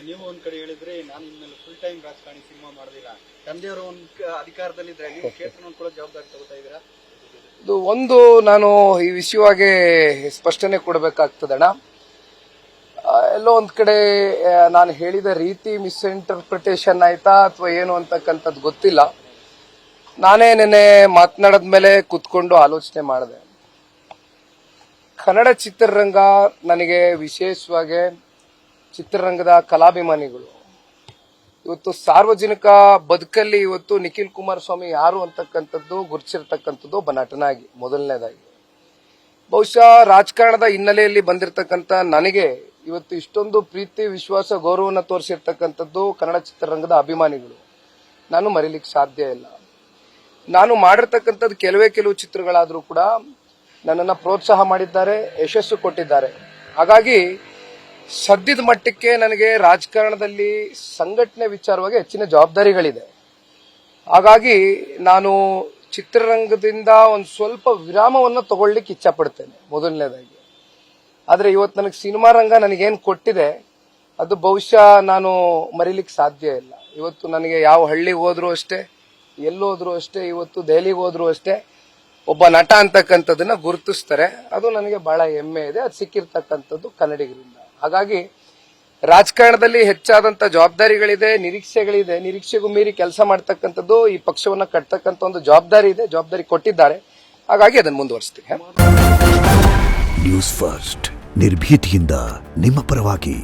ನೀವು ಒಂದ್ ಕಡೆ ಹೇಳಿದ್ರೆ ನಾನು ಇನ್ಮೇಲೆ ಫುಲ್ ಟೈಮ್ ರಾಜಕಾರಣಿ ಸಿನಿಮಾ ಮಾಡೋದಿಲ್ಲ, ತಂದೆಯವರು ಒಂದ್ ಅಧಿಕಾರದಲ್ಲಿದ್ರೆ ನೀವು ಕ್ಷೇತ್ರ ಕೂಡ ಜವಾಬ್ದಾರಿ ತಗೋತಾ ಇದ್ದೀರಾ? ಇದು ಒಂದು ನಾನು ಈ ವಿಷಯವಾಗಿ ಸ್ಪಷ್ಟನೆ ಕೊಡಬೇಕಾಗ್ತದಣ್ಣ. ಎಲ್ಲೋ ಒಂದ್ ಕಡೆ ನಾನು ಹೇಳಿದ ರೀತಿ ಮಿಸ್ಇಂಟರ್ಪ್ರಿಟೇಷನ್ ಆಯ್ತಾ ಅಥವಾ ಏನು ಅಂತಕ್ಕಂಥದ್ದು ಗೊತ್ತಿಲ್ಲ. ನಾನೇ ನೆನ್ನೆ ಮಾತನಾಡಿದ್ಮೇಲೆ ಕುತ್ಕೊಂಡು ಆಲೋಚನೆ ಮಾಡಿದೆ. ಕನ್ನಡ ಚಿತ್ರರಂಗ ನನಗೆ ವಿಶೇಷವಾಗಿ ಚಿತ್ರರಂಗದ ಕಲಾಭಿಮಾನಿಗಳು ಇವತ್ತು ಸಾರ್ವಜನಿಕ ಬದುಕಲ್ಲಿ ಇವತ್ತು ನಿಖಿಲ್ ಕುಮಾರಸ್ವಾಮಿ ಯಾರು ಅಂತಕ್ಕಂಥದ್ದು ಗುರುತಿಸಿರ್ತಕ್ಕಂಥದ್ದು ಒಬ್ಬ ನಟನಾಗಿ ಮೊದಲನೇದಾಗಿ. ಬಹುಶಃ ರಾಜಕಾರಣದ ಹಿನ್ನೆಲೆಯಲ್ಲಿ ಬಂದಿರತಕ್ಕಂಥ ನನಗೆ ಇವತ್ತು ಇಷ್ಟೊಂದು ಪ್ರೀತಿ ವಿಶ್ವಾಸ ಗೌರವವನ್ನು ತೋರಿಸಿರ್ತಕ್ಕಂಥದ್ದು ಕನ್ನಡ ಚಿತ್ರರಂಗದ ಅಭಿಮಾನಿಗಳು ನಾನು ಮರೀಲಿಕ್ಕೆ ಸಾಧ್ಯ ಇಲ್ಲ. ನಾನು ಮಾಡಿರ್ತಕ್ಕಂಥದ್ದು ಕೆಲವು ಚಿತ್ರಗಳಾದರೂ ಕೂಡ ನನ್ನನ್ನು ಪ್ರೋತ್ಸಾಹ ಮಾಡಿದ್ದಾರೆ, ಯಶಸ್ಸು ಕೊಟ್ಟಿದ್ದಾರೆ. ಹಾಗಾಗಿ ಸದ್ಯದ ಮಟ್ಟಕ್ಕೆ ನನಗೆ ರಾಜಕಾರಣದಲ್ಲಿ ಸಂಘಟನೆ ವಿಚಾರವಾಗಿ ಹೆಚ್ಚಿನ ಜವಾಬ್ದಾರಿಗಳಿದೆ. ಹಾಗಾಗಿ ನಾನು ಚಿತ್ರರಂಗದಿಂದ ಒಂದು ಸ್ವಲ್ಪ ವಿರಾಮವನ್ನು ತಗೊಳ್ಳಿಕ್ಕೆ ಇಚ್ಛಪಡ್ತೇನೆ ಮೊದಲನೇದಾಗಿ. ಆದರೆ ಇವತ್ತು ನನಗೆ ಸಿನಿಮಾ ರಂಗ ನನಗೇನು ಕೊಟ್ಟಿದೆ ಅದು ಬಹುಶಃ ನಾನು ಮರೀಲಿಕ್ಕೆ ಸಾಧ್ಯ ಇಲ್ಲ. ಇವತ್ತು ನನಗೆ ಯಾವ ಹಳ್ಳಿಗೆ ಹೋದ್ರೂ ಅಷ್ಟೇ, ಎಲ್ಲೋದ್ರೂ ಅಷ್ಟೇ, ಇವತ್ತು ದೆಹಲಿಗೆ ಹೋದ್ರೂ ಅಷ್ಟೇ ಒಬ್ಬ ನಟ ಅಂತಕ್ಕಂಥದ್ದನ್ನ ಗುರುತಿಸ್ತಾರೆ. ಅದು ನನಗೆ ಬಹಳ ಹೆಮ್ಮೆ ಇದೆ. ಅದು ಸಿಕ್ಕಿರ್ತಕ್ಕಂಥದ್ದು ಕನ್ನಡಿಗರಿಂದ. ಹಾಗಾಗಿ ರಾಜಕಾರಣದಲ್ಲಿ ಹೆಚ್ಚಾದಂತ ಜವಾಬ್ದಾರಿಗಳಿದೆ, ನಿರೀಕ್ಷೆಗಳಿದೆ. ನಿರೀಕ್ಷೆಗೂ ಮೀರಿ ಕೆಲಸ ಮಾಡ್ತಕ್ಕಂಥದ್ದು, ಈ ಪಕ್ಷವನ್ನ ಕಟ್ತಕ್ಕಂಥ ಒಂದು ಜವಾಬ್ದಾರಿ ಇದೆ, ಜವಾಬ್ದಾರಿ ಕೊಟ್ಟಿದ್ದಾರೆ. ಹಾಗಾಗಿ ಅದನ್ನು ಮುಂದುವರಿಸ್ತೀನಿ. ನ್ಯೂಸ್ ಫಸ್ಟ್ ನಿರ್ಭೀತಿಯಿಂದ ನಿಮ್ಮ ಪರವಾಗಿ.